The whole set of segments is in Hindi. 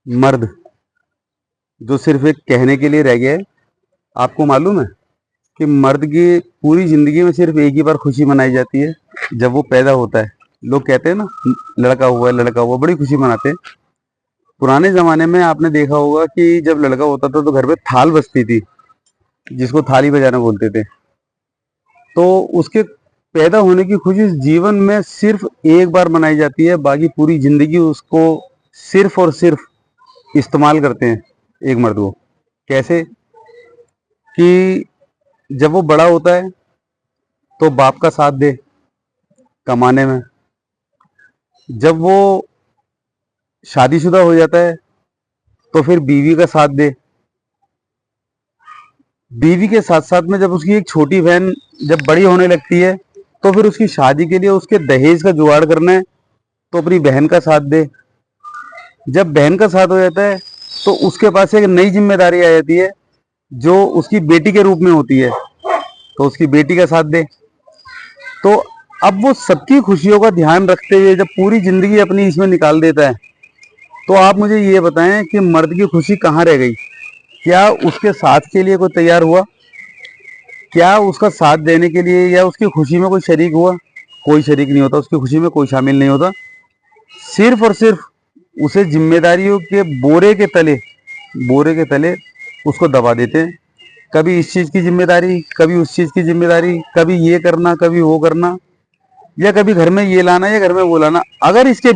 मर्द जो सिर्फ एक कहने के लिए रह गया है। आपको मालूम है कि मर्द की पूरी जिंदगी में सिर्फ एक ही बार खुशी मनाई जाती है, जब वो पैदा होता है। लोग कहते हैं ना, लड़का हुआ है, लड़का हुआ, बड़ी खुशी मनाते हैं। पुराने जमाने में आपने देखा होगा कि जब लड़का होता था तो घर पे थाल बजती थी, जिसको थाली बजाना बोलते थे। तो उसके पैदा होने की खुशी जीवन में सिर्फ एक बार मनाई जाती है, बाकी पूरी जिंदगी उसको सिर्फ और सिर्फ इस्तेमाल करते हैं एक मर्द को। कैसे कि जब वो बड़ा होता है तो बाप का साथ दे कमाने में, जब वो शादीशुदा हो जाता है तो फिर बीवी का साथ दे, बीवी के साथ साथ में जब उसकी एक छोटी बहन जब बड़ी होने लगती है तो फिर उसकी शादी के लिए उसके दहेज का जुगाड़ करना है, तो अपनी बहन का साथ दे। जब बहन का साथ हो जाता है तो उसके पास एक नई जिम्मेदारी आ जाती है जो उसकी बेटी के रूप में होती है, तो उसकी बेटी का साथ दे। तो अब वो सबकी खुशियों का ध्यान रखते हुए जब पूरी जिंदगी अपनी इसमें निकाल देता है, तो आप मुझे ये बताएं कि मर्द की खुशी कहाँ रह गई? क्या उसके साथ के लिए कोई तैयार हुआ? क्या उसका साथ देने के लिए या उसकी खुशी में कोई शरीक हुआ? कोई शरीक नहीं होता, उसकी खुशी में कोई शामिल नहीं होता। सिर्फ और सिर्फ उसे जिम्मेदारियों के बोरे के तले उसको दबा देते हैं। कभी इस चीज की जिम्मेदारी, कभी उस चीज की जिम्मेदारी, कभी ये करना, कभी वो करना, या कभी घर में ये लाना या घर में वो लाना। अगर इसके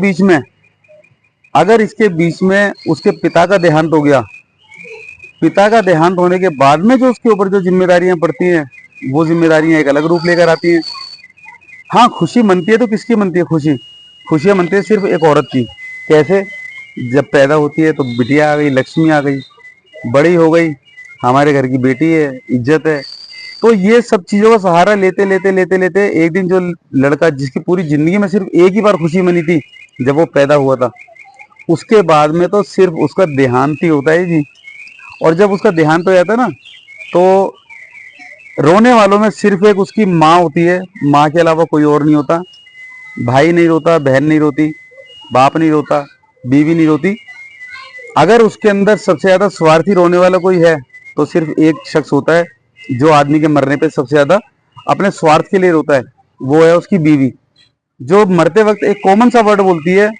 बीच में उसके पिता का देहांत हो गया, पिता का देहांत होने के बाद में जो उसके ऊपर जो जिम्मेदारियां पड़ती हैं, वो जिम्मेदारियां एक अलग रूप लेकर आती हैं। हाँ, खुशी मनती है तो किसकी मनती है? खुशियां मनती है सिर्फ एक औरत की। कैसे? जब पैदा होती है तो बिटिया आ गई, लक्ष्मी आ गई, बड़ी हो गई, हमारे घर की बेटी है, इज्जत है। तो ये सब चीजों का सहारा लेते लेते लेते लेते एक दिन जो लड़का, जिसकी पूरी जिंदगी में सिर्फ एक ही बार खुशी मनी थी जब वो पैदा हुआ था, उसके बाद में तो सिर्फ उसका देहांत ही होता है जी। और जब उसका देहांत हो जाता है ना, तो रोने वालों में सिर्फ एक उसकी माँ होती है, माँ के अलावा कोई और नहीं होता। भाई नहीं रोता, बहन नहीं रोती, बाप नहीं रोता, बीवी नहीं रोती। अगर उसके अंदर सबसे ज्यादा स्वार्थी रोने वाला कोई है तो सिर्फ एक शख्स होता है जो आदमी के मरने पे सबसे ज्यादा अपने स्वार्थ के लिए रोता है, वो है उसकी बीवी। जो मरते वक्त एक कॉमन सा वर्ड बोलती है,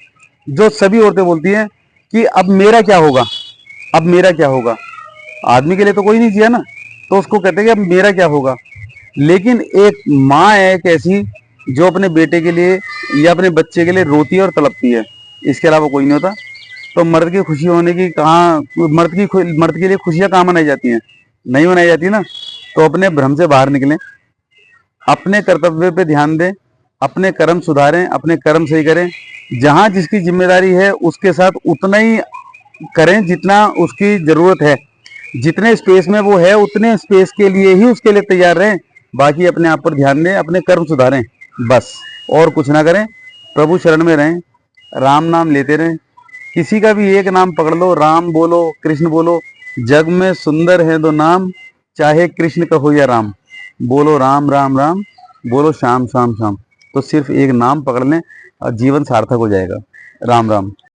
जो सभी औरतें बोलती हैं कि अब मेरा क्या होगा, अब मेरा क्या होगा। आदमी के लिए तो कोई नहीं जिया ना, तो उसको कहते हैं कि अब मेरा क्या होगा। लेकिन एक माँ है एक ऐसी जो अपने बेटे के लिए या अपने बच्चे के लिए रोती है और तड़पती है, इसके अलावा कोई नहीं होता। तो मर्द की खुशी होने की कहाँ, मर्द के लिए खुशियां कहाँ मनाई जाती हैं? नहीं मनाई जाती ना। तो अपने भ्रम से बाहर निकलें, अपने कर्तव्य पे ध्यान दें, अपने कर्म सुधारें, अपने कर्म सही करें। जहां जिसकी जिम्मेदारी है उसके साथ उतना ही करें जितना उसकी जरूरत है। जितने स्पेस में वो है उतने स्पेस के लिए ही उसके लिए तैयार रहें। बाकी अपने आप पर ध्यान दें, अपने कर्म सुधारें, बस और कुछ ना करें। प्रभु शरण में रहें, राम नाम लेते रहें। किसी का भी एक नाम पकड़ लो, राम बोलो, कृष्ण बोलो। जग में सुंदर है दो नाम, चाहे कृष्ण का हो या राम। बोलो राम राम राम, बोलो श्याम श्याम श्याम। तो सिर्फ एक नाम पकड़ लें और जीवन सार्थक हो जाएगा। राम राम।